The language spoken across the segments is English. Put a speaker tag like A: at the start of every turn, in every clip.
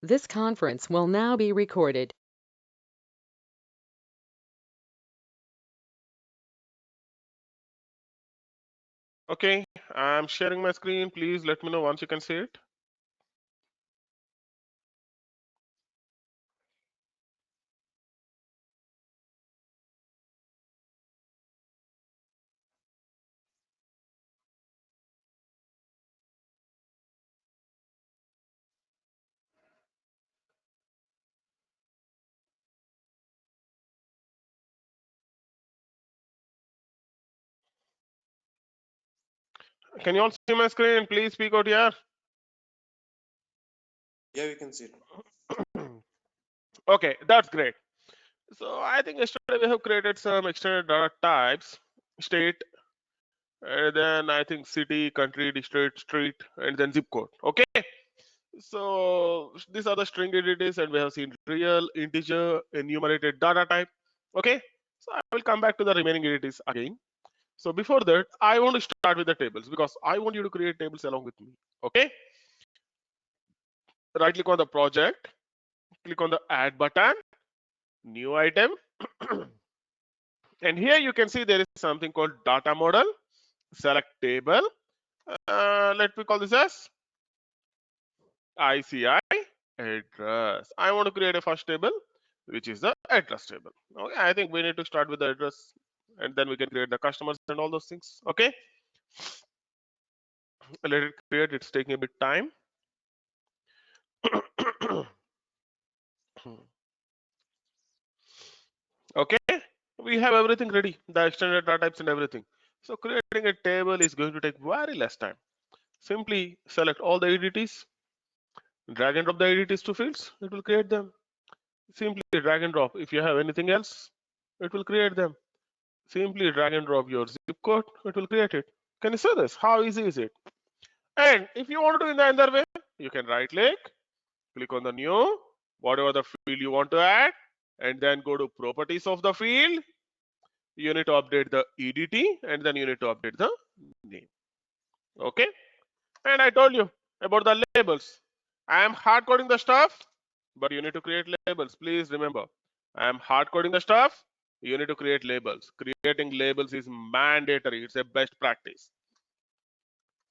A: This conference will now be recorded.
B: Okay, I'm sharing my screen. Please let me know once you can see it. Can you all see my screen? Please speak out here.
C: Yeah, we can see it.
B: Okay, that's great. So I think yesterday we have created some extended data types, state, and then I think city, country, district, street, and then zip code. Okay. So these are the string entities, and we have seen real, integer, enumerated data type. Okay. So I will come back to the remaining entities again. So before that, I want to start with the tables because I want you to create tables along with me. Okay. Right click on the project, click on the add button, new item. And here you can see there is something called data model. Select table. Let me call this as ICI address. I want to create a first table, which is the address table. Okay, I think we need to start with the address, and then we can create the customers and all those things. Okay, let it create. It's taking a bit time. Okay, we have everything ready, the extended data types and everything. So creating a table is going to take very less time. Simply select all the EDTs, drag and drop the EDTs to fields, it will create them. Simply drag and drop. If you have anything else, it will create them. Simply drag and drop your zip code, it will create it. Can you see this? How easy is it? And if you want to do in the other way, you can right click on the new, whatever the field you want to add, and then go to properties of the field. You need to update the EDT, and then you need to update the name. Okay. And I told you about the labels. I am hard coding the stuff, but you need to create labels. Please remember, I am hard coding the stuff. You need to create labels. Creating labels is mandatory. It's a best practice.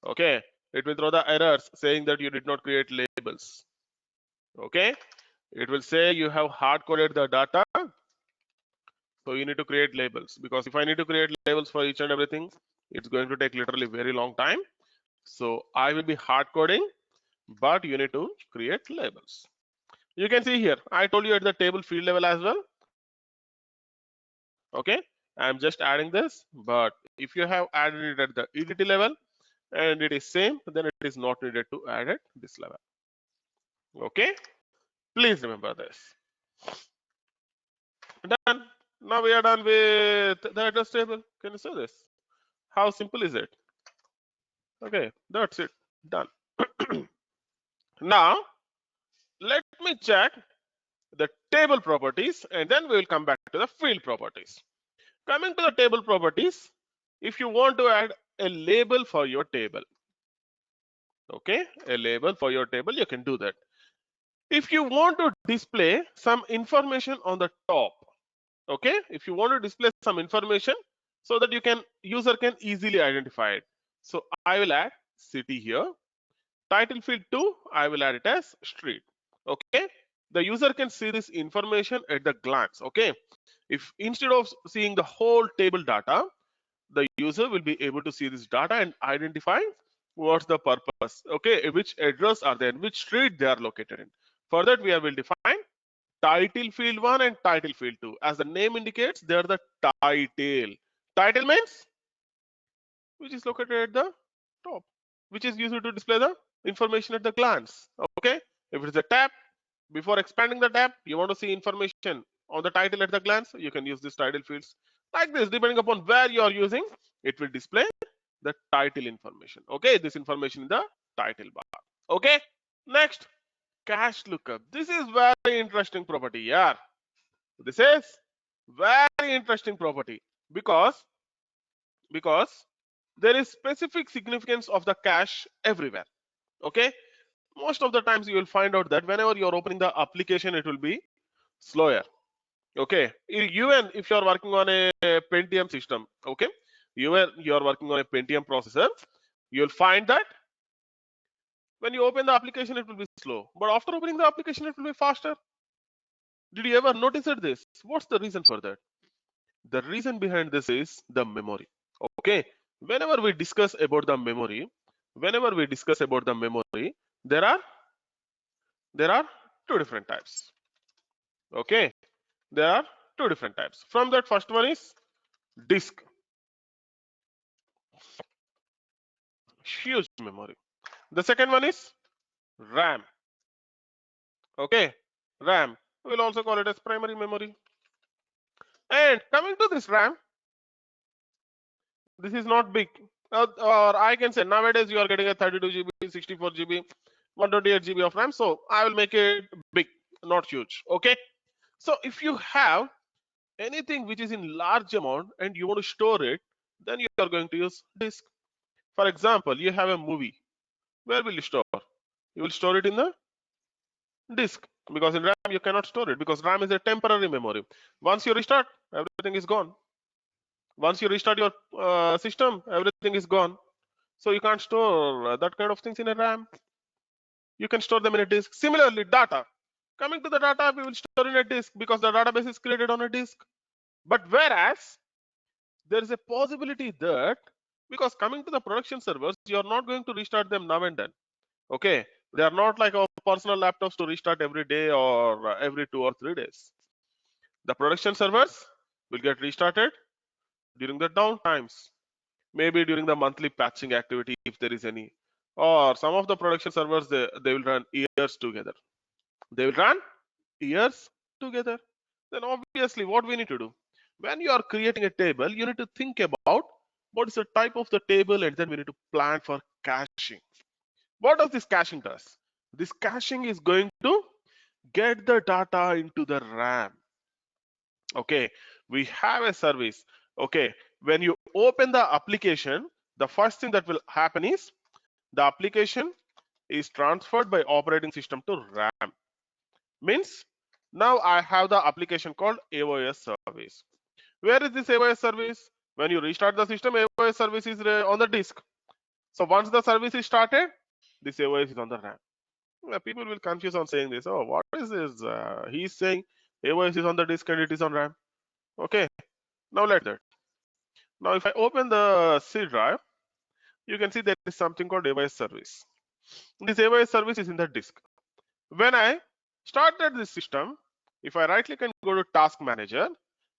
B: Okay. It will throw the errors saying that you did not create labels. Okay. It will say you have hard coded the data. So you need to create labels, because if I need to create labels for each and everything, it's going to take literally very long time. So I will be hard coding, but you need to create labels. You can see here, I told you at the table field level as well. Okay, I'm just adding this, but if you have added it at the EDT level and it is same, then it is not needed to add at this level. Okay, please remember this. Done. Now we are done with the address table. Can you see this? How simple is it? Okay, that's it. Done. Now let me check the table properties, and then we will come back to the field properties. Coming to the table properties, if you want to add a label for your table, okay, a label for your table, you can do that. If you want to display some information on the top, okay, if you want to display some information so that user can easily identify it. So I will add city here. Title field 2, I will add it as street. Okay, the user can see this information at the glance. Okay, if instead of seeing the whole table data, the user will be able to see this data and identify what's the purpose. Okay, which address are they in, which street they are located in. For that, we will define title field 1 and title field 2. As the name indicates, they are the title. Title means which is located at the top, which is used to display the information at the glance. Okay, if it's a tab, before expanding the tab, you want to see information on the title at the glance, you can use this title fields like this. Depending upon where you are using, it will display the title information. Okay, this information in the title bar. Okay, next, cache lookup. This is very interesting property. Yeah, this is very interesting property because there is specific significance of the cache everywhere. Okay, most of the times you will find out that whenever you're opening the application, it will be slower. Okay, even if you're working on a Pentium system, okay, you're working on a Pentium processor, you'll find that when you open the application, it will be slow. But after opening the application, it will be faster. Did you ever notice this? What's the reason for that? The reason behind this is the memory. Okay, whenever we discuss about the memory, whenever we discuss about the memory, there are there are two different types. Okay, there are two different types. From that, first one is disk, huge memory. The second one is RAM. Okay, RAM. We'll also call it as primary memory. And coming to this RAM, this is not big. Or I can say nowadays you are getting a 32 GB, 64 GB, 128 GB of RAM. So I will make it big, not huge. Okay. So if you have anything which is in large amount and you want to store it, then you are going to use disk. For example, you have a movie. Where will you store? You will store it in the disk, because in RAM you cannot store it, because RAM is a temporary memory. Once you restart, everything is gone. Once you restart your system, everything is gone. So you can't store that kind of things in a RAM. You can store them in a disk. Similarly, data. Coming to the data, we will store in a disk because the database is created on a disk. But whereas there is a possibility that, because coming to the production servers, you are not going to restart them now and then. Okay, they are not like our personal laptops to restart every day or every 2 or 3 days. The production servers will get restarted during the downtimes, maybe during the monthly patching activity if there is any, or some of the production servers, they will run years together. They will run years together. Then obviously what we need to do, when you are creating a table, you need to think about what is the type of the table, and then we need to plan for caching. What does this caching does? This caching is going to get the data into the RAM. Okay, we have a service. Okay, when you open the application, the first thing that will happen is the application is transferred by operating system to RAM. Means now I have the application called AOS service. Where is this AOS service? When you restart the system, AOS service is on the disk. So once the service is started, this AOS is on the RAM. People will confuse on saying this. Oh, what is this? He's saying AOS is on the disk and it is on RAM. Okay, now let that. Now if I open the C drive, you can see there is something called AOS service. This AOS service is in the disk. When I started this system, if I right click and go to task manager,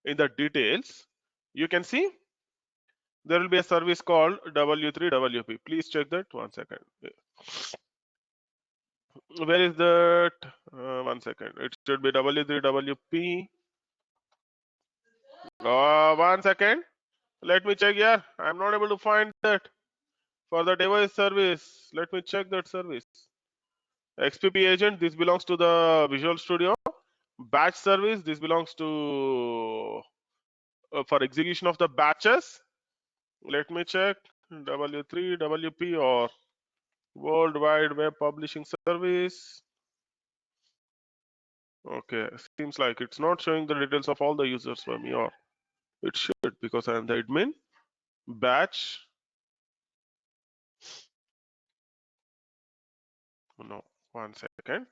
B: in the details, you can see there will be a service called W3WP. Please check that. 1 second. Where is that? 1 second. It should be W3WP. 1 second. Let me check here. I'm not able to find that. For the device service, let me check that service. XPP agent, this belongs to the Visual Studio. Batch service, this belongs to for execution of the batches. Let me check. W3WP or World Wide Web Publishing Service. Okay, seems like it's not showing the details of all the users for me, or it should, because I am the admin. Batch. No, 1 second.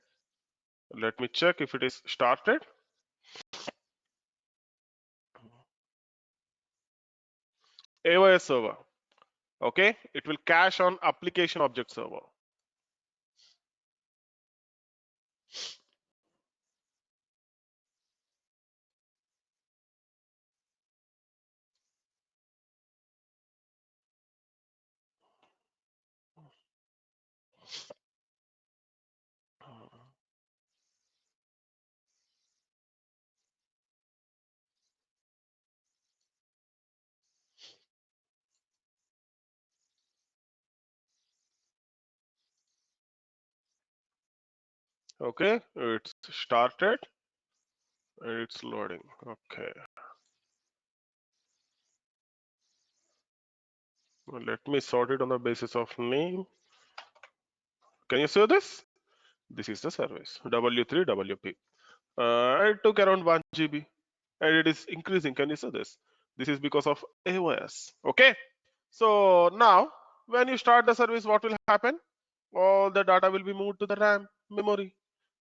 B: Let me check if it is started. AOS server. Okay, it will cache on application object server. Okay, it's started. It's loading. Okay, well, let me sort it on the basis of name. Can you see this? This is the service W3 WP. It took around 1 GB and it is increasing. Can you see this? This is because of AOS. Okay. So now when you start the service, what will happen? All the data will be moved to the RAM memory.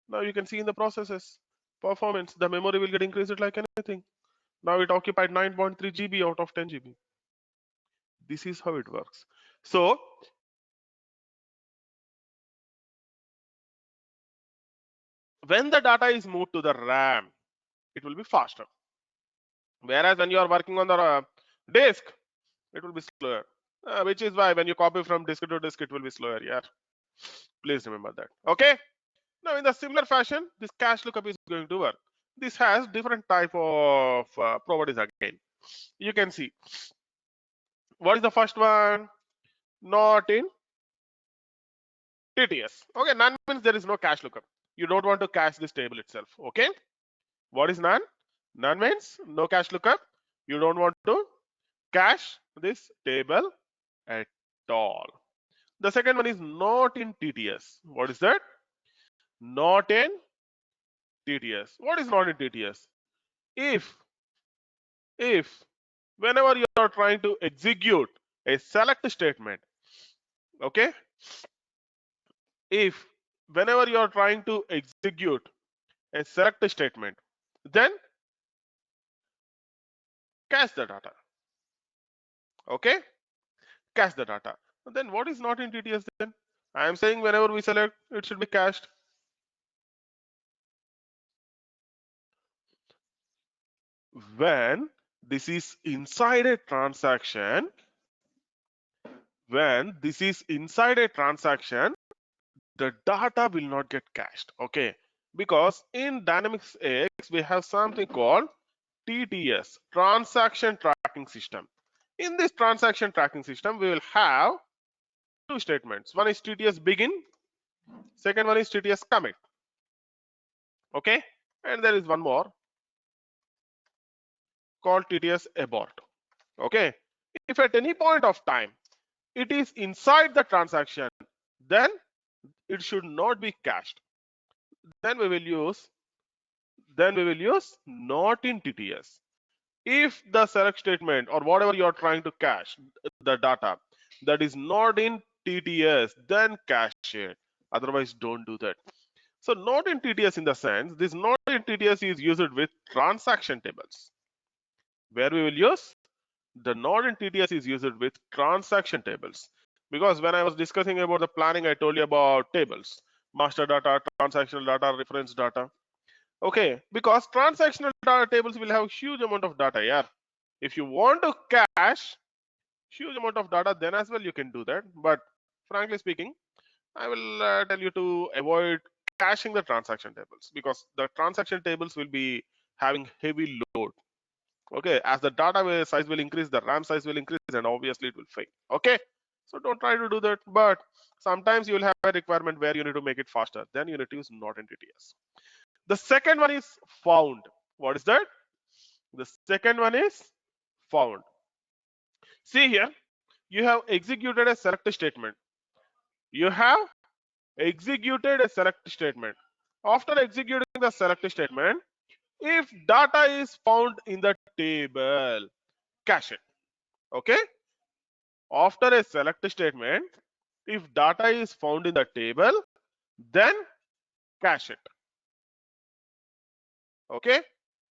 B: Now you can see in the processes performance, the memory will get increased like anything. Now it occupied 9.3 GB out of 10 GB. This is how it works. So when the data is moved to the RAM, it will be faster. Whereas when you are working on the disk, it will be slower. Which is why when you copy from disk to disk, it will be slower. Yeah, please remember that. Okay. Now in the similar fashion, this cache lookup is going to work. This has different type of properties again. You can see. What is the first one? Not in TTS. Okay, none means there is no cache lookup. You don't want to cache this table itself. Okay. What is none? None means no cache lookup. You don't want to cache this table at all. The second one is not in TTS. What is that? Not in TTS. What is not in TTS? If whenever you are trying to execute a select statement, okay, if whenever you are trying to execute a select statement, then cache the data. Okay, cache the data. Then what is not in TTS then? I am saying whenever we select, it should be cached. When this is inside a transaction, when this is inside a transaction, the data will not get cached. Okay, because in Dynamics X we have something called TTS, transaction tracking system. In this transaction tracking system, we will have two statements. One is TTS begin, second one is TTS commit. Okay, and there is one more called TTS abort. Okay, if at any point of time it is inside the transaction, then it should not be cached. Then we will use not in TTS. If the select statement or whatever you are trying to cache the data that is not in TTS, then cache it. Otherwise, don't do that. So not in TTS in the sense, this not in TTS is used with transaction tables. Where we will use the not in TTS is used with transaction tables. Because when I was discussing about the planning, I told you about tables, master data, transactional data, reference data. Okay, because transactional data tables will have huge amount of data. Yeah, if you want to cache huge amount of data, then as well you can do that. But frankly speaking, I will tell you to avoid caching the transaction tables because the transaction tables will be having heavy load. Okay, as the data size will increase, the RAM size will increase, and obviously it will fail. Okay, so don't try to do that. But sometimes you will have a requirement where you need to make it faster. Then you need to use not in TTS. The second one is found. What is that? The second one is found. See here, you have executed a select statement. You have executed a select statement. After executing the select statement, if data is found in the table, cache it. Okay. After a select statement, if data is found in the table, then cache it. Okay.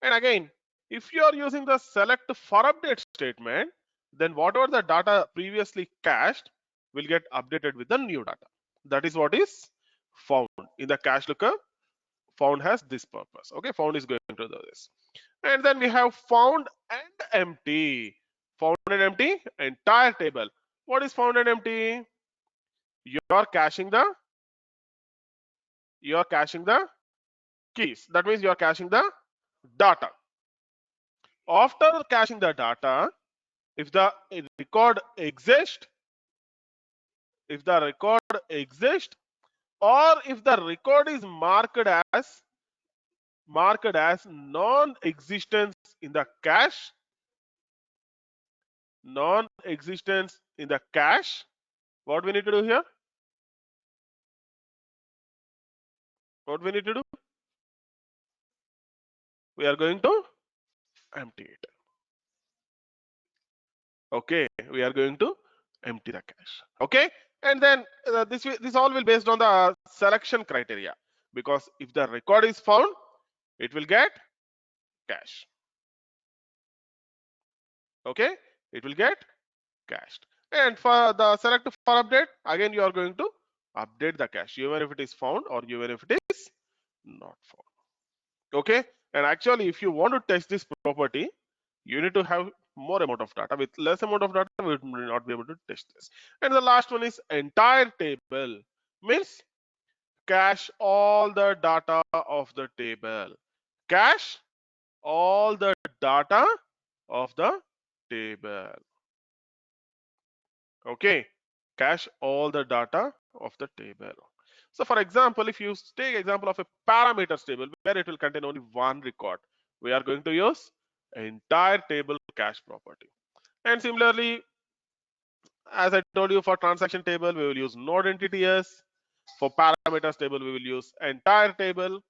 B: And again, if you are using the select for update statement, then whatever the data previously cached will get updated with the new data. That is what is found in the cache lookup. Found has this purpose. Okay, found is going to do this. And then we have found and empty. Found and empty, entire table. What is found and empty? You are caching the keys. That means you are caching the data. After caching the data, if the record exists, or if the record is marked as non-existence in the cache, what we need to do here? What we need to do? We are going to empty it. Okay, we are going to empty the cache. Okay, and then this all will based on the selection criteria, because if the record is found, it will get cache. Okay, it will get cached. And for the select for update, again you are going to update the cache even if it is found or even if it is not found. Okay, and actually if you want to test this property, you need to have more amount of data. With less amount of data, we will not be able to test this. And the last one is entire table, means cache all the data of the table. Cache all the data of the table. Okay, cache all the data of the table. So for example, if you take example of a parameters table where it will contain only one record, we are going to use entire table cache property. And similarly, as I told you, for transaction table we will use node entities. For parameters table we will use entire table.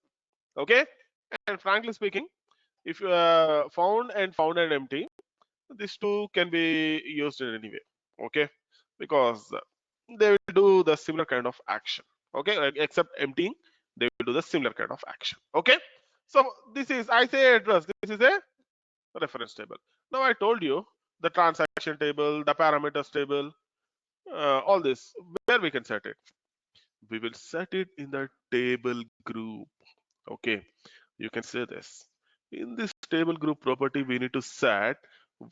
B: Okay, and frankly speaking, if you found and empty, these two can be used in any way. Okay, because they will do the similar kind of action. Okay, like except emptying, they will do the similar kind of action. Okay, so this is, I say address, this is a reference table. Now I told you the transaction table, the parameters table, all this, where we can set it? We will set it in the table group. Okay, you can say this. In this table group property, we need to set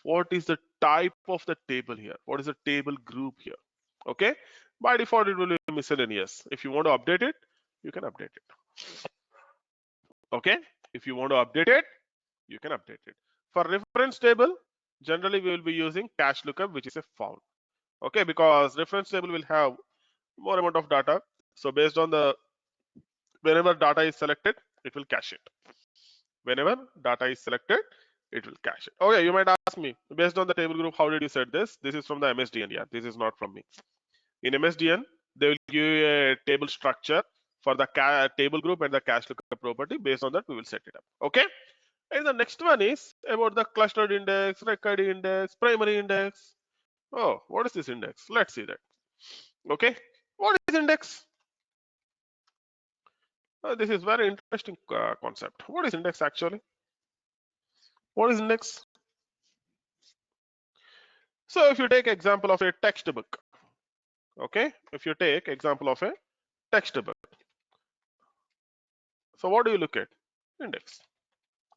B: what is the type of the table here. What is the table group here? Okay, by default it will be miscellaneous. If you want to update it, you can update it. Okay, if you want to update it, you can update it. For reference table, generally we will be using cache lookup, which is a found. Okay, because reference table will have more amount of data. So based on the whenever data is selected, it will cache it. Whenever data is selected, it will cache it. Okay, you might ask me, based on the table group, how did you set this? This is from the MSDN. Yeah, this is not from me. In MSDN, they will give you a table structure for the table group and the cache lookup property. Based on that, we will set it up. Okay. And the next one is about the clustered index, record index, primary index. Oh, what is this index? Let's see that. Okay. What is index? This is very interesting concept. What is index actually? What is index? So if you take example of a textbook, okay, if you take example of a textbook, so what do you look at? Index.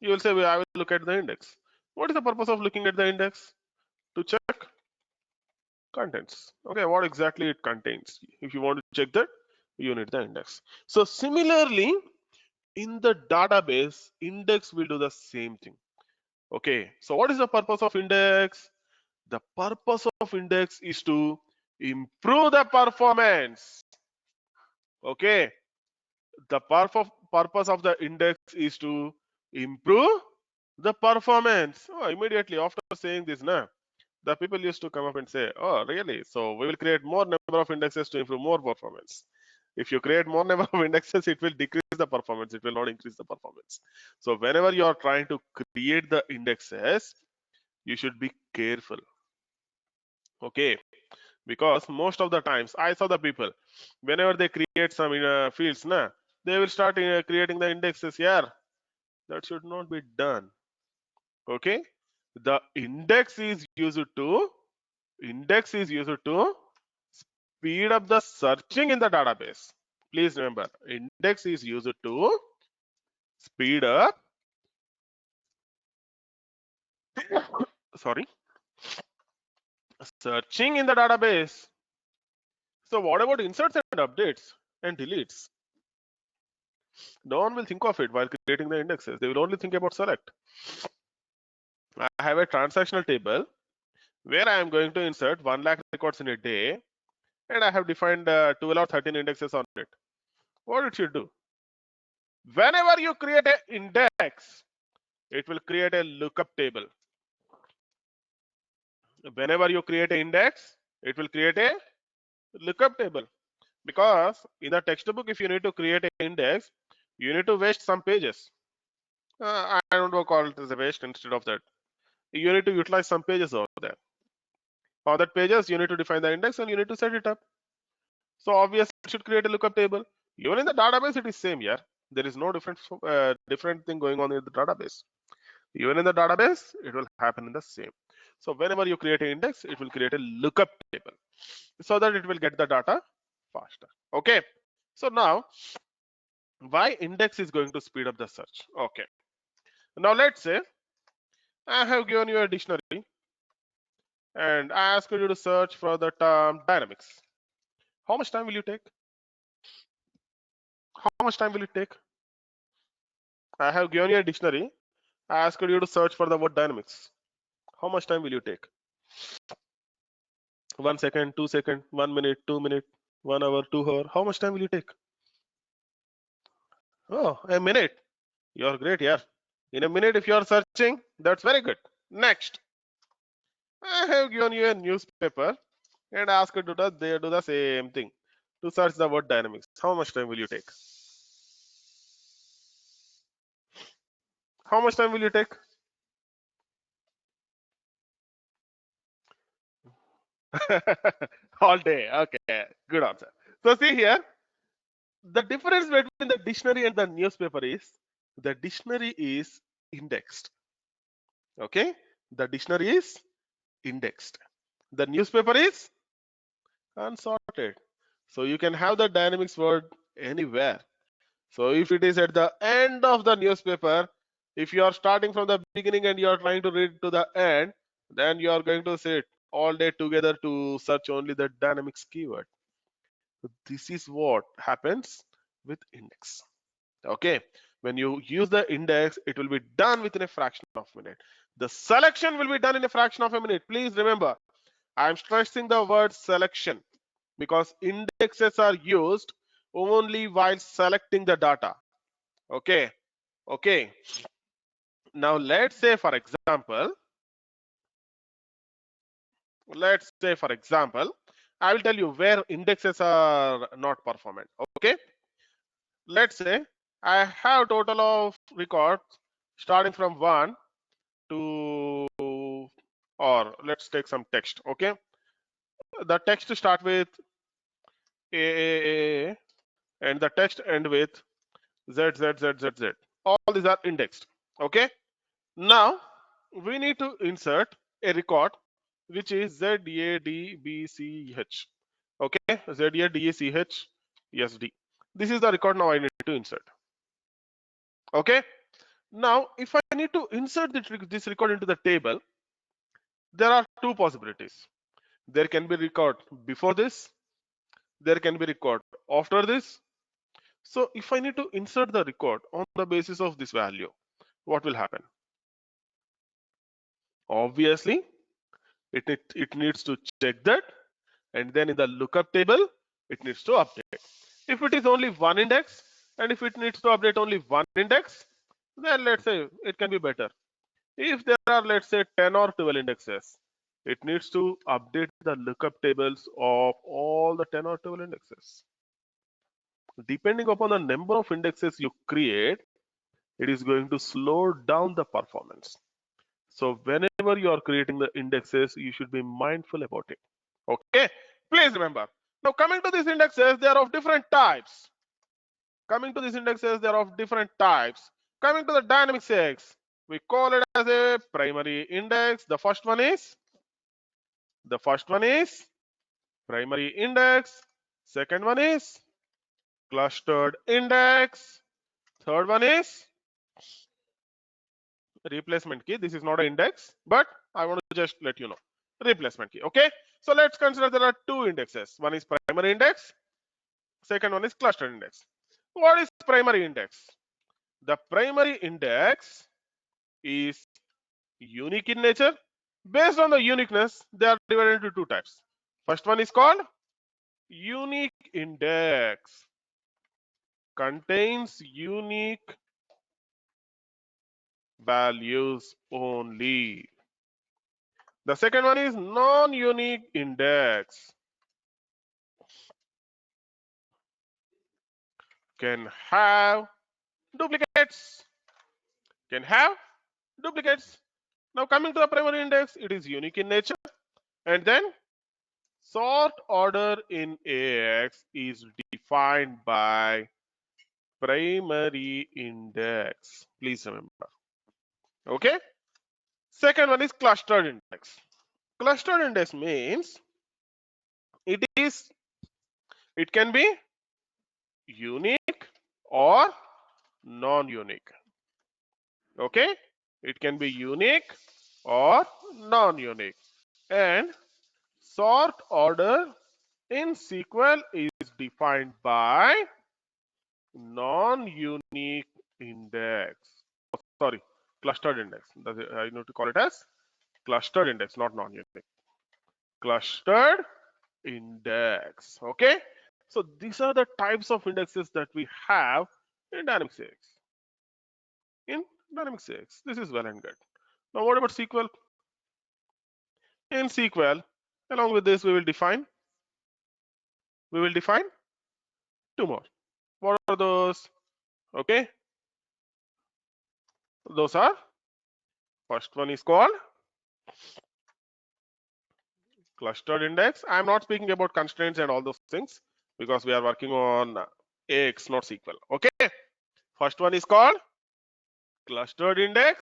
B: You will say, well, I will look at the index. What is the purpose of looking at the index? To check contents. Okay, what exactly it contains. If you want to check that, you need the index. So similarly, in the database, index will do the same thing. Okay, so what is the purpose of index? The purpose of index is to improve the performance. Okay, the purpose of the index is to improve the performance. Oh, immediately after saying this, the people used to come up and say, oh really, so we will create more number of indexes to improve more performance. If you create more number of indexes, it will decrease the performance, it will not increase the performance. So whenever you are trying to create the indexes, you should be careful. Okay, because most of the times I saw the people, whenever they create some fields, they will start creating the indexes here. That should not be done. Okay, the index is used to speed up the searching in the database. Please remember, index is used to speed up sorry, searching in the database. So what about inserts and updates and deletes? No one will think of it while creating the indexes. They will only think about select. I have a transactional table where I am going to insert 1 lakh records in a day, and I have defined 12 or 13 indexes on it. What it should do? Whenever you create an index, it will create a lookup table. Whenever you create an index, it will create a lookup table. Because in the textbook, if you need to create an index, You need to waste some pages. I don't know, call it as a waste. Instead of that, you need to utilize some pages over there. For that pages, you need to define the index and you need to set it up. So obviously, it should create a lookup table. Even in the database, it is same here. There is no different thing going on in the database. Even in the database, it will happen in the same. So whenever you create an index, it will create a lookup table so that it will get the data faster. Okay. So now, why index is going to speed up the search? Okay. Now let's say I have given you a dictionary and I ask you to search for the term dynamics. How much time will you take? How much time will it take? I have given you a dictionary. I ask you to search for the word dynamics. How much time will you take? 1 second, 2 second, 1 minute, 2 minute, 1 hour, 2 hour. How much time will you take? Oh, a minute. You're great, yeah. In a minute, if you're searching, that's very good. Next, I have given you a newspaper and ask you to do the same thing to search the word dynamics. How much time will you take? How much time will you take? All day. Okay, good answer. So see here, the difference between the dictionary and the newspaper is the dictionary is indexed. Okay, the dictionary is indexed. The newspaper is unsorted. So you can have the dynamics word anywhere. So if it is at the end of the newspaper, if you are starting from the beginning and you are trying to read to the end, then you are going to sit all day together to search only the dynamics keyword. This is what happens with index. Okay, when you use the index, it will be done within a fraction of a minute. The selection will be done in a fraction of a minute. Please remember, I'm stressing the word selection because indexes are used only while selecting the data. Okay, okay. Now let's say for example, I will tell you where indexes are not performant. Okay, let's say I have total of records starting from 1 to, or let's take some text. Okay, the text start with a and the text end with z z z z z. All these are indexed. Okay, now we need to insert a record which is ZADBCH. Okay, ZADBCH This is the record now I need to insert. Okay, now if I need to insert this record into the table, there are two possibilities. There can be record before this, there can be record after this. So if I need to insert the record on the basis of this value, what will happen? Obviously, it needs to check that, and then in the lookup table, it needs to update. If it is only one index, and if it needs to update only one index, then let's say it can be better. If there are, let's say, 10 or 12 indexes, it needs to update the lookup tables of all the 10 or 12 indexes. Depending upon the number of indexes you create, it is going to slow down the performance. So whenever you are creating the indexes, you should be mindful about it. Okay, please remember. Now coming to these indexes, they are of different types. Coming to these indexes, they are of different types. Coming to the dynamic sex, we call it as a primary index. The first one is primary index. Second one is clustered index. Third one is replacement key. This is not an index, but I want to just let you know. Replacement key. Okay. So let's consider there are two indexes. One is primary index. Second one is clustered index. What is primary index? The primary index is unique in nature. Based on the uniqueness, they are divided into two types. First one is called unique index. Contains unique values only. The second one is non-unique index. Can have duplicates. Can have duplicates. Now coming to the primary index, it is unique in nature. And then sort order in AX is defined by primary index. Please remember. Okay. Second one is clustered index. Clustered index means it is it can be unique or non-unique. Okay, it can be unique or non-unique. And sort order in SQL is defined by non-unique index. Oh, sorry, clustered index. I need to call it as clustered index, not non-unique. Clustered index. Okay, so these are the types of indexes that we have in dynamic CX. In dynamic CX, this is well and good. Now, what about SQL? In SQL, along with this, we will define two more. What are those? Okay, those are, first one is called clustered index. I'm not speaking about constraints and all those things because we are working on AX, not SQL. Okay, first one is called clustered index.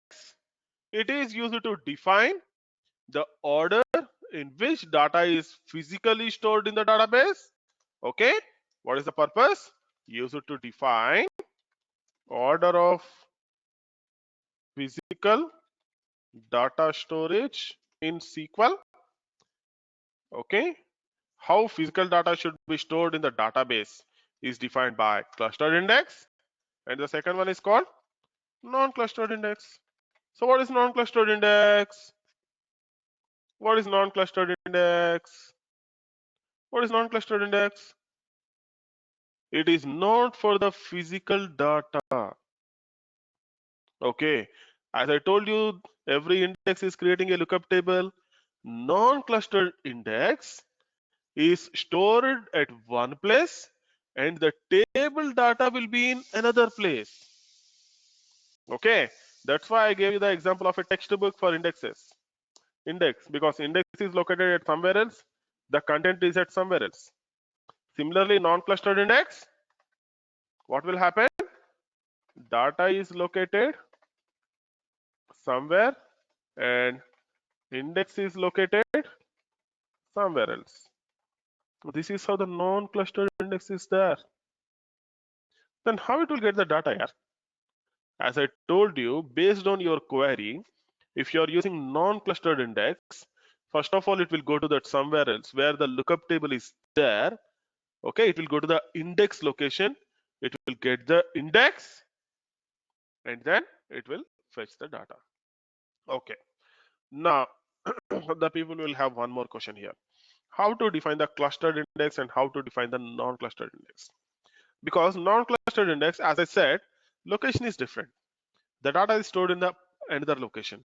B: It is used to define the order in which data is physically stored in the database. Okay, what is the purpose? Used to define order of physical data storage in SQL. Okay, how physical data should be stored in the database is defined by clustered index, and the second one is called non-clustered index. So what is non-clustered index? What is non-clustered index? What is non-clustered index? It is not for the physical data. Okay, as I told you, every index is creating a lookup table. Non-clustered index is stored at one place and the table data will be in another place. Okay, that's why I gave you the example of a textbook for indexes. Index, because index is located at somewhere else, the content is at somewhere else. Similarly, non-clustered index, what will happen? Data is located somewhere and index is located somewhere else. This is how the non-clustered index is there. Then how it will get the data here? As I told you, based on your query, if you are using non-clustered index, first of all, it will go to that somewhere else where the lookup table is there. Okay, it will go to the index location. It will get the index and then it will fetch the data. Okay, now the people will have one more question here. How to define the clustered index and how to define the non-clustered index? Because non-clustered index, as I said, location is different. The data is stored in the another location.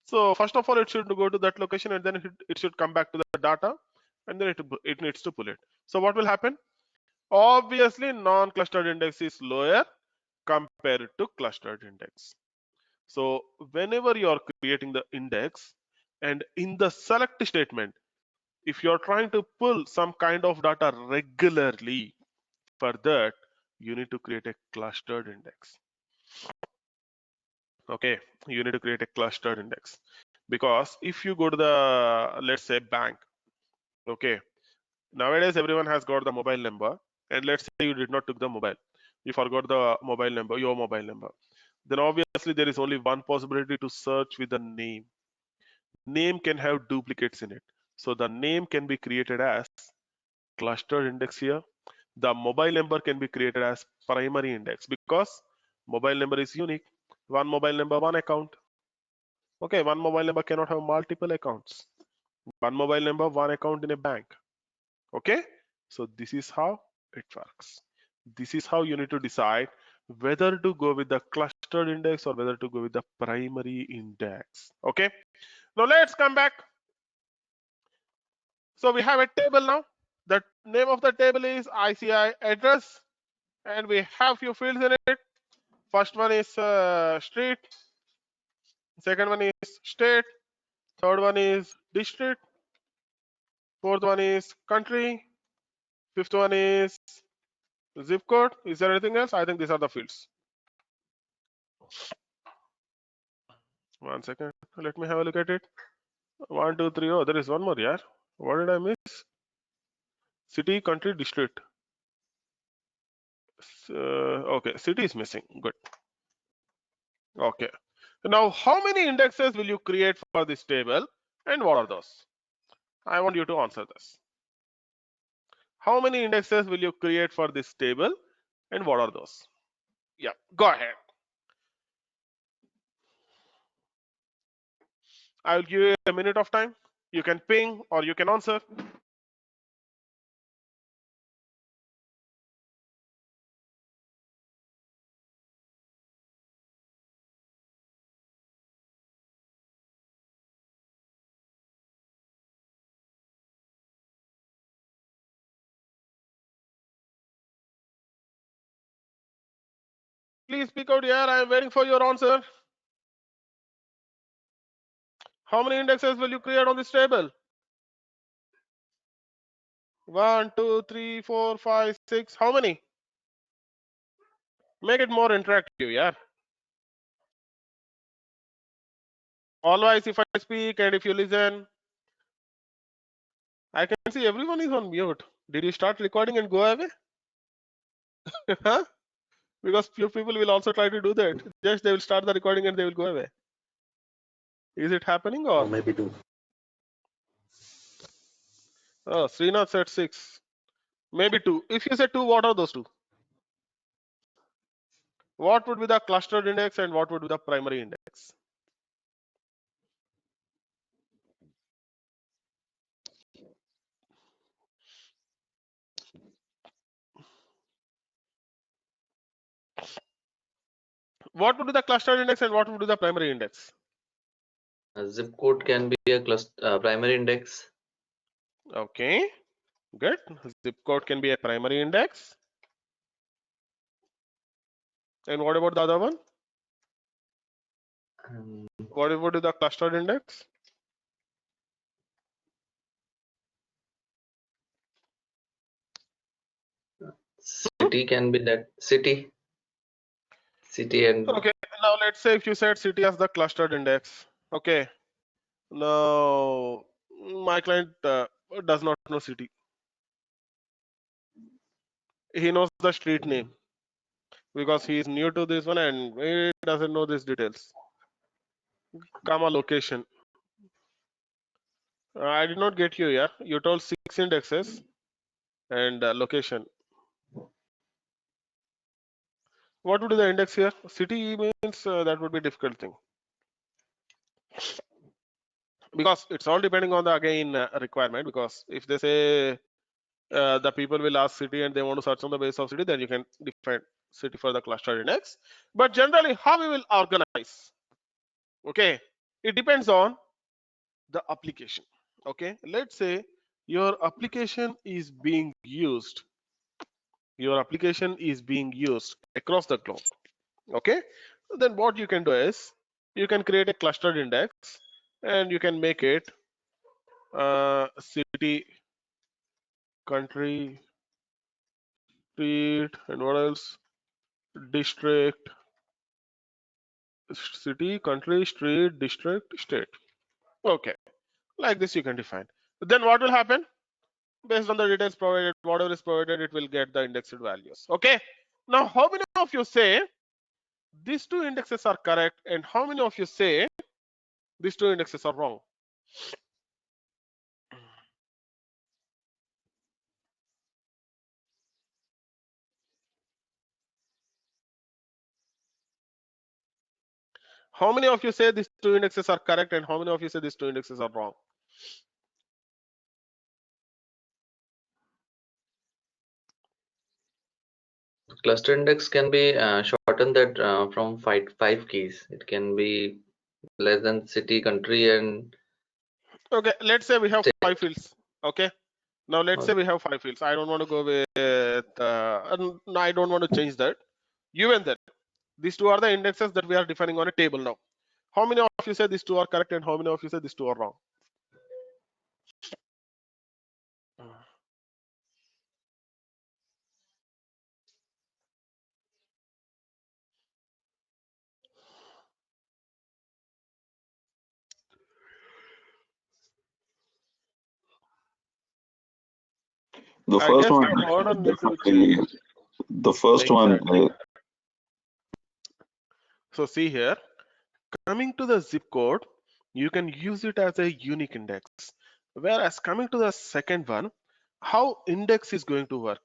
B: So first of all, it should go to that location and then it should come back to the data and then it needs to pull it. So what will happen? Obviously, non-clustered index is lower compared to clustered index. So whenever you are creating the index and in the select statement, if you are trying to pull some kind of data regularly, for that you need to create a clustered index. Okay, you need to create a clustered index because if you go to the, let's say, bank. Okay, nowadays everyone has got the mobile number, and let's say you did not took the mobile, you forgot the mobile number, your mobile number, then obviously there is only one possibility to search with the name. Name can have duplicates in it, so the name can be created as clustered index here. The mobile number can be created as primary index because mobile number is unique. One mobile number, one account. Okay, one mobile number cannot have multiple accounts. One mobile number, one account in a bank. Okay, so this is how it works. This is how you need to decide whether to go with the clustered index or whether to go with the primary index. Okay, now let's come back. So we have a table now. The name of the table is ICI address, and we have few fields in it. First one is street, second one is state, third one is district, fourth one is country, fifth one is zip code. Is there anything else? I think these are the fields. One second, let me have a look at it. 1, 2, 3. Oh, there is one more, yeah. What did I miss? City, country, district. Okay, city is missing. Good. Okay. Now, how many indexes will you create for this table, and what are those? I want you to answer this. How many indexes will you create for this table, and what are those? Yeah, go ahead. I'll give you a minute of time. You can ping or you can answer. Please speak out here. I am waiting for your answer. How many indexes will you create on this table? 1, 2, 3, 4, 5, 6. How many? Make it more interactive, yeah. Always, if I speak and if you listen, I can see everyone is on mute. Did you start recording and go away? Huh? Because few people will also try to do that. Just they will start the recording and they will go away. Is it happening or?
D: Maybe 2.
B: Oh, Srinath said 6. Maybe 2. If you say 2, what are those 2? What would be the clustered index and what would be the primary index? What would be the clustered index and what would be the primary index?
D: Zip code can be a primary index.
B: Okay, good. Zip code can be a primary index. And what about the other one? What would be the clustered index?
D: City can be that city and
B: Okay, now let's say if you said city as the clustered index. Okay, now my client does not know city. He knows the street name because he is new to this one and he doesn't know these details. Comma location. I did not get you, yeah. You told 6 indexes and location. What would be the index here? City means that would be a difficult thing. Because it's all depending on the again requirement. Because if they say the people will ask city and they want to search on the base of city, then you can define city for the cluster index. But generally, how we will organize? Okay, it depends on the application. Okay, let's say your application is being used. Your application is being used across the globe. Okay, then what you can do is you can create a clustered index and you can make it city, country, street, and what else? District, city, country, street, district, state. Okay, like this you can define. Then what will happen? Based on the details provided, whatever is provided, it will get the indexed values. Okay, now how many of you say these 2 indexes are correct and how many of you say these 2 indexes are wrong? How many of you say these 2 indexes are correct and how many of you say these 2 indexes are wrong?
D: cluster index can be shortened that from 5 keys. It can be less than city, country, and
B: Okay, let's say we have
D: state.
B: 5 fields. Okay, now let's say we have 5 fields. I don't want to go with no, I don't want to change that. You and then These two are the indexes that we are defining on a table now. How many of you say these two are correct and how many of you say these two are wrong?
E: The
B: I
E: first
B: guess
E: one,
B: the order needs to be
E: definitely,
B: changed.
E: the first one,
B: Exactly. So see here, coming to the zip code, you can use it as a unique index. Whereas coming to the second one, how index is going to work?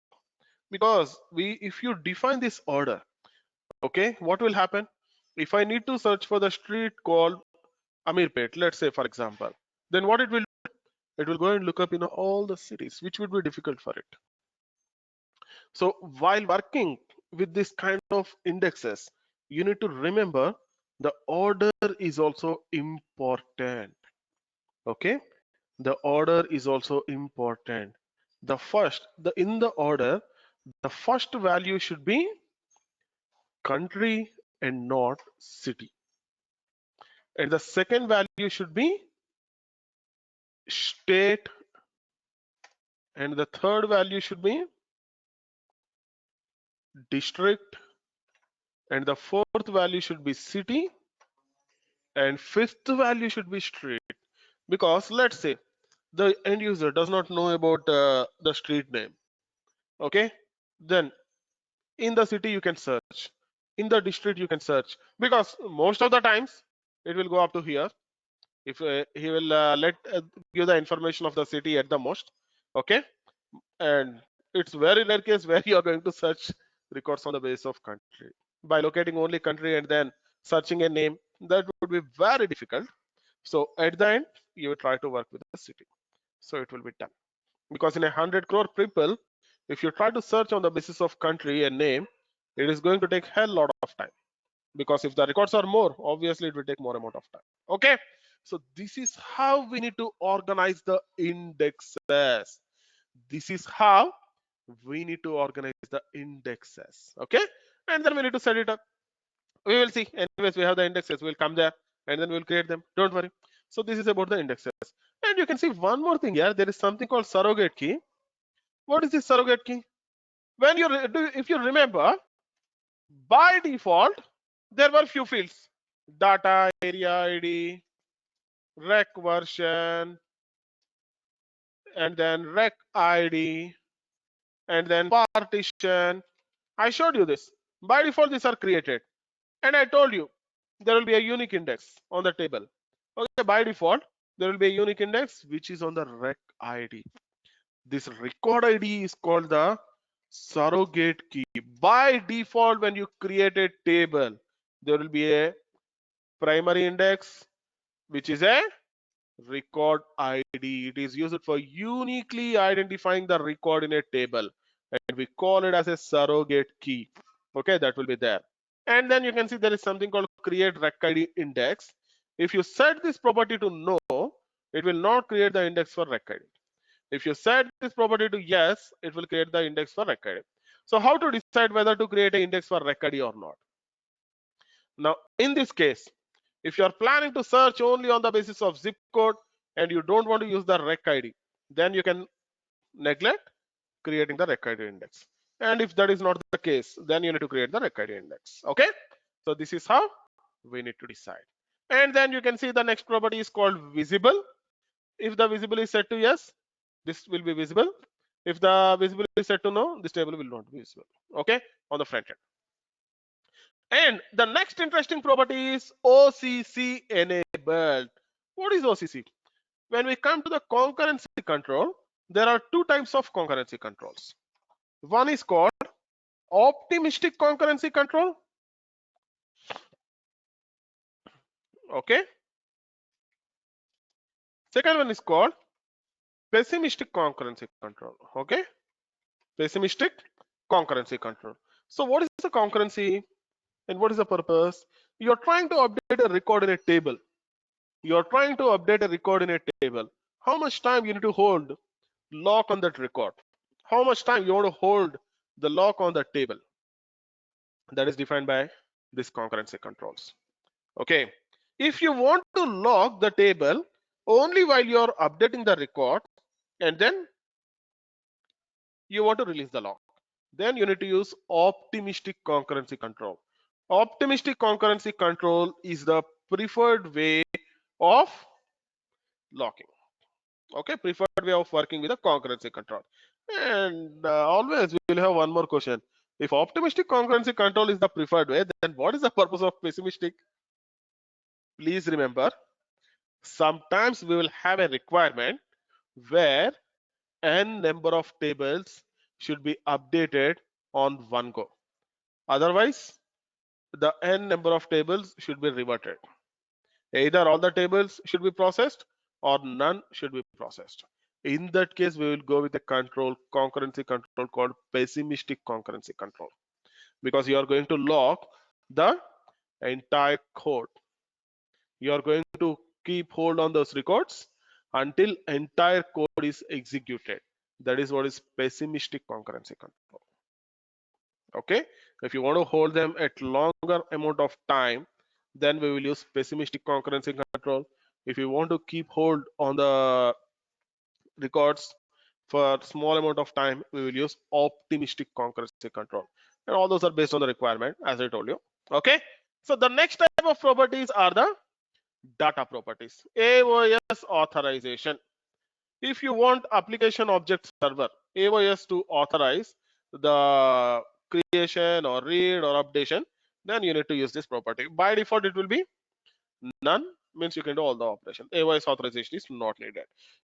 B: Because if you define this order, okay, what will happen? If I need to search for the street called Amirpet, let's say for example, then what it will do? It will go and look up in all the cities, which would be difficult for it. So while working with this kind of indexes, you need to remember the order is also important. Okay, the order is also important. In the order, the first value should be country and not city, and the second value should be state, and the third value should be district, and the fourth value should be city, and fifth value should be street. Because let's say the end user does not know about the street name, okay, then in the city you can search, in the district you can search, because most of the times it will go up to here. If he will let give the information of the city at the most, okay, and it's very rare case where you are going to search records on the basis of country by locating only country and then searching a name. That would be very difficult. So at the end you will try to work with the city, so it will be done. Because in 100 crore people, if you try to search on the basis of country and name, it is going to take hell lot of time, because if the records are more, obviously it will take more amount of time. Okay, so this is how we need to organize the indexes. This is how we need to organize the indexes. Okay, and then we need to set it up. We will see. Anyways, we have the indexes, we'll come there and then we'll create them, don't worry. So this is about the indexes. And you can see one more thing here, there is something called surrogate key. What is this surrogate key? When you if you remember, by default there were few fields: data, area ID, rec version, and then rec ID, and then partition. I showed you this. By default these are created, and I told you there will be a unique index on the table. Okay, by default there will be a unique index which is on the rec ID. This record ID is called the surrogate key. By default, when you create a table, there will be a primary index which is a record ID. It is used for uniquely identifying the record in a table, and we call it as a surrogate key. Okay, that will be there. And then you can see there is something called create rec ID index. If you set this property to no, it will not create the index for rec ID. If you set this property to yes, it will create the index for rec ID. So how to decide whether to create an index for rec ID or not? Now, in this case, if you are planning to search only on the basis of zip code and you don't want to use the rec ID, then you can neglect creating the rec ID index. And if that is not the case, then you need to create the rec ID index. Okay, so this is how we need to decide. And then you can see the next property is called visible. If the visible is set to yes, this will be visible. If the visible is set to no, this table will not be visible. Okay, on the front end. And the next interesting property is OCC enabled. What is OCC? When we come to the concurrency control, there are two types of concurrency controls. One is called optimistic concurrency control. Okay. Second one is called pessimistic concurrency control. Okay. Pessimistic concurrency control. So what is the concurrency and what is the purpose? You're trying to update a record in a table. You're trying to update a record in a table. How much time you need to hold lock on that record? How much time you want to hold the lock on the table? That is defined by these concurrency controls. Okay, if you want to lock the table only while you are updating the record and then you want to release the lock, then you need to use optimistic concurrency control. Optimistic concurrency control is the preferred way of locking. Okay, preferred way of working with a concurrency control. And always we will have one more question. If optimistic concurrency control is the preferred way, then what is the purpose of pessimistic? Please remember, sometimes we will have a requirement where n number of tables should be updated on one go. Otherwise, the n number of tables should be reverted. Either all the tables should be processed or none should be processed. In that case, we will go with a concurrency control called pessimistic concurrency control, because you are going to lock the entire code. You are going to keep hold on those records until entire code is executed. That is what is pessimistic concurrency control. Okay, if you want to hold them at longer amount of time, then we will use pessimistic concurrency control. If you want to keep hold on the records for small amount of time, we will use optimistic concurrency control. And all those are based on the requirement, as I told you. Okay, so the next type of properties are the data properties. AOS authorization. If you want application object server, AOS, to authorize the creation or read or updation, then you need to use this property. By default, it will be none, means you can do all the operation. AOS authorization is not needed.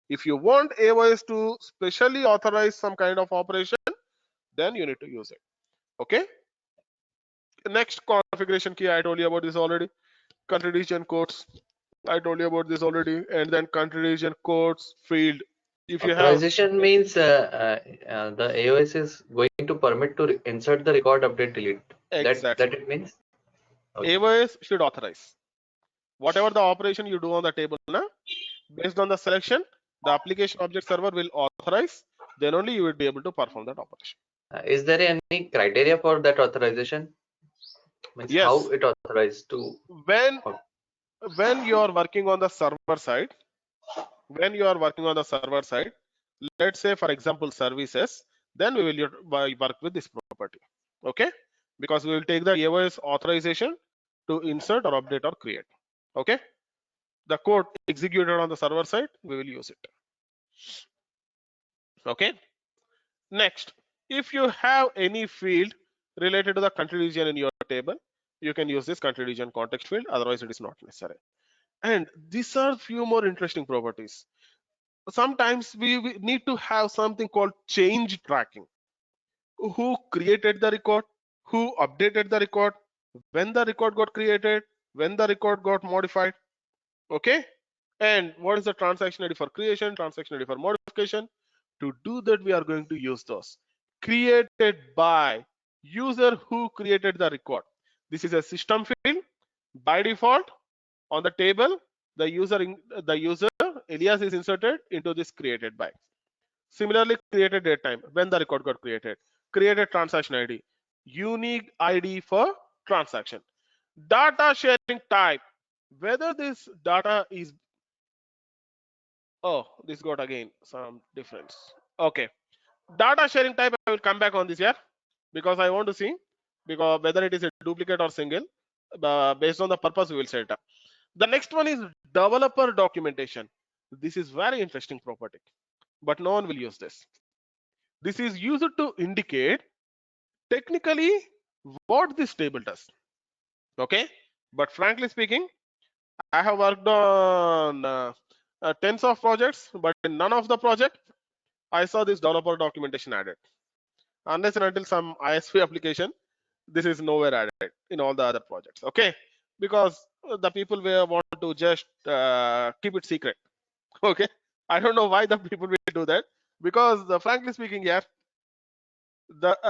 B: If you want AOS to specially authorize some kind of operation, then you need to use it. Okay. Next, configuration key. I told you about this already. Country region codes. I told you about this already. And then country region codes field. If you have
D: Authorization means the AOS is going to permit to insert the record, update, delete.
B: exactly
D: That it means. Okay.
B: AOS should authorize whatever the operation you do on the table. Based on the selection, the application object server will authorize. Then only you will be able to perform that operation.
D: Is there any criteria for that authorization? Means
B: Yes.
D: how it authorized to?
B: When you are working on the server side, let's say for example services, then we will work with this property. Okay, because we will take the AOS authorization to insert or update or create. Okay, the code executed on the server side, we will use it. Okay, next, if you have any field related to the country region in your table, you can use this country region context field, otherwise it is not necessary. And these are few more interesting properties. Sometimes we need to have something called change tracking. Who created the record, who updated the record, when the record got created, when the record got modified. Okay, and what is the transaction ID for creation, transaction ID for modification. To do that, we are going to use those created by user who created the record. This is a system field. By default, on the table, the user alias is inserted into this created by. Similarly, created date time, when the record got created. Created transaction ID, unique ID for transaction. Data sharing type, whether this data is, oh, this got again some difference. Okay, data sharing type, I will come back on this here because I want to see because whether it is a duplicate or single. Based on the purpose, we will set it up. The next one is developer documentation. This is very interesting property, but no one will use this. This is used to indicate technically what this table does. Okay, but frankly speaking, I have worked on tens of projects, but in none of the project I saw this developer documentation added. Unless and until some ISV application, this is nowhere added in all the other projects. Okay, because the people will want to just keep it secret. Okay, I don't know why the people will do that, because frankly speaking, yeah, the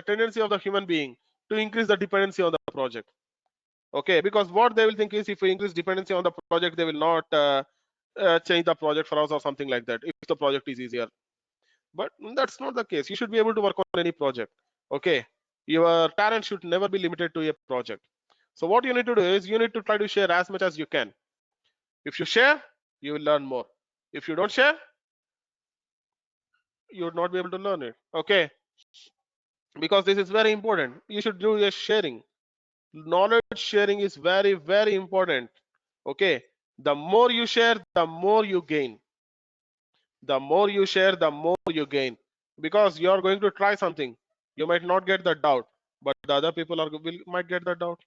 B: tendency of the human being to increase the dependency on the project. Okay, because what they will think is if we increase dependency on the project, they will not change the project for us or something like that if the project is easier. But that's not the case. You should be able to work on any project. Okay, Your talent should never be limited to a project. So what you need to do is you need to try to share as much as you can. If you share, you will learn more. If you don't share, you would not be able to learn it. Okay, because this is very important. You should do a sharing. Knowledge sharing is very, very important. Okay, the more you share, the more you gain. The more you share, the more you gain, because you are going to try something. You might not get the doubt, but the other people might get the doubt,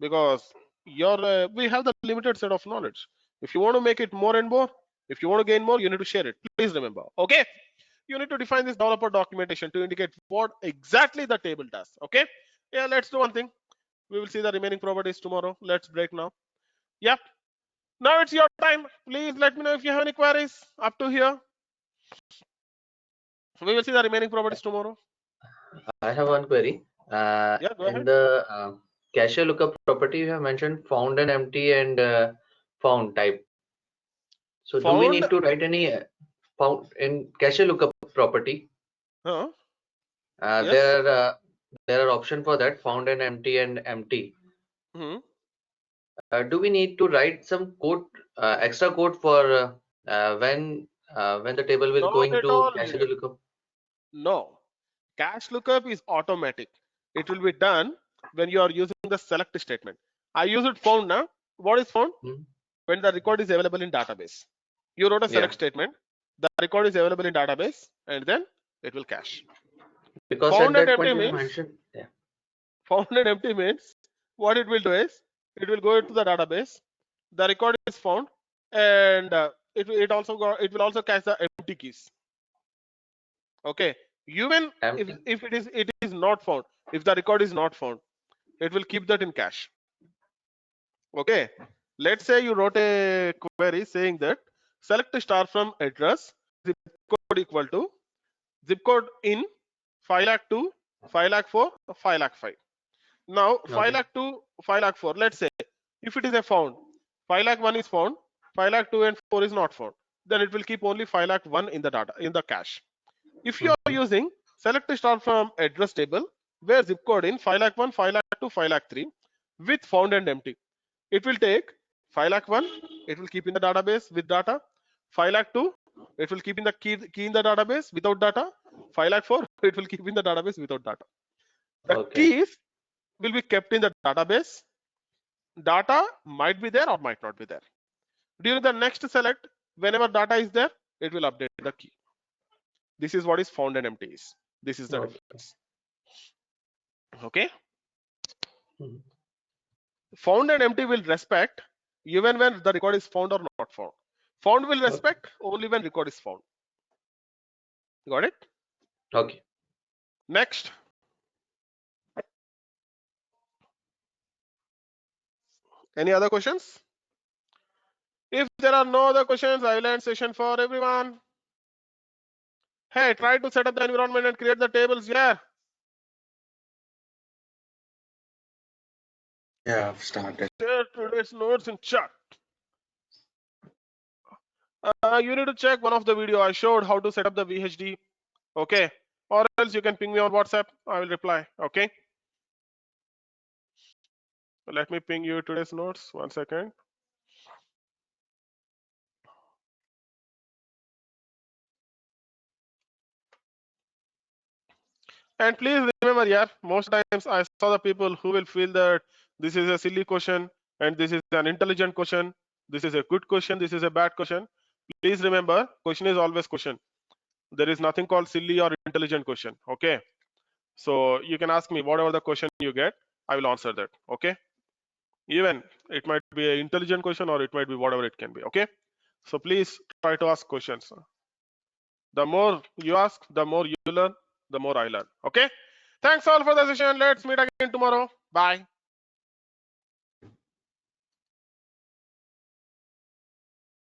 B: because we have the limited set of knowledge. If you want to make it more and more, if you want to gain more, you need to share it. Please remember. Okay, you need to define this developer documentation to indicate what exactly the table does. Okay, yeah, let's do one thing. We will see the remaining properties tomorrow. Let's break now. Yeah, now it's your time. Please let me know if you have any queries up to here. We will see the remaining properties tomorrow.
D: I have one query.
B: Yeah, go
D: In
B: ahead.
D: the cache lookup property, you have mentioned found and empty and found type. So do we
B: Found.
D: need to write any found in cache lookup property?
B: Yes.
D: There are option for that, found and empty.
B: Hmm.
D: Do we need to write some code, extra code for when the table will
B: Not
D: going
B: at
D: to
B: all
D: cache
B: needed.
D: lookup?
B: No. Cache lookup is automatic. It will be done when you are using the select statement. I use it found now. What is found?
D: Hmm?
B: When the record is available in database. You wrote a
D: Yeah,
B: select statement. The record is available in database, and then it will cache.
D: because at
B: Found and
D: that
B: empty
D: point you have
B: means
D: mentioned. Yeah.
B: found and empty means what it will do is it will go into the database. The record is found, and it will also catch the empty keys. Okay, even
D: Empty.
B: if it is not found, if the record is not found, it will keep that in cache. Okay, let's say you wrote a query saying that select star from address zip code equal to zip code in 502, 504, 505. Now 502, 504. Let's say if it is a found, 501 is found, 502 and 4 is not found. Then it will keep only 501 in the data in the cache. If you are using select star from address table where zip code in 501, 502, 503 with found and empty, it will take 501, it will keep in the database with data. 502, it will keep in the key in the database without data. 504, it will keep in the database without data. The
D: Okay.
B: keys will be kept in the database. Data might be there or might not be there. During the next select, whenever data is there, it will update the key. This is what is found and empty is. This is the
D: Okay.
B: difference. Okay.
D: Mhm.
B: Found and empty will respect even when the record is found or not found. Found will respect only when record is found. Got it?
D: Okay.
B: Next. Any other questions? If there are no other questions, I will end session for everyone. Hey, try to set up the environment and create the tables. Yeah.
C: Yeah, I've started.
B: Share today's notes in chat. You need to check one of the video I showed how to set up the VHD. Okay. Or else you can ping me on WhatsApp. I will reply. Okay. Let me ping you today's notes. 1 second. And please remember, yeah, most times I saw the people who will feel that this is a silly question and this is an intelligent question. This is a good question. This is a bad question. Please remember, question is always question. There is nothing called silly or intelligent question. Okay. So you can ask me whatever the question you get, I will answer that. Okay. Even it might be an intelligent question or it might be whatever it can be. Okay. So please try to ask questions. The more you ask, the more you learn, the more I learn. Okay. Thanks all for the session. Let's meet again tomorrow. Bye.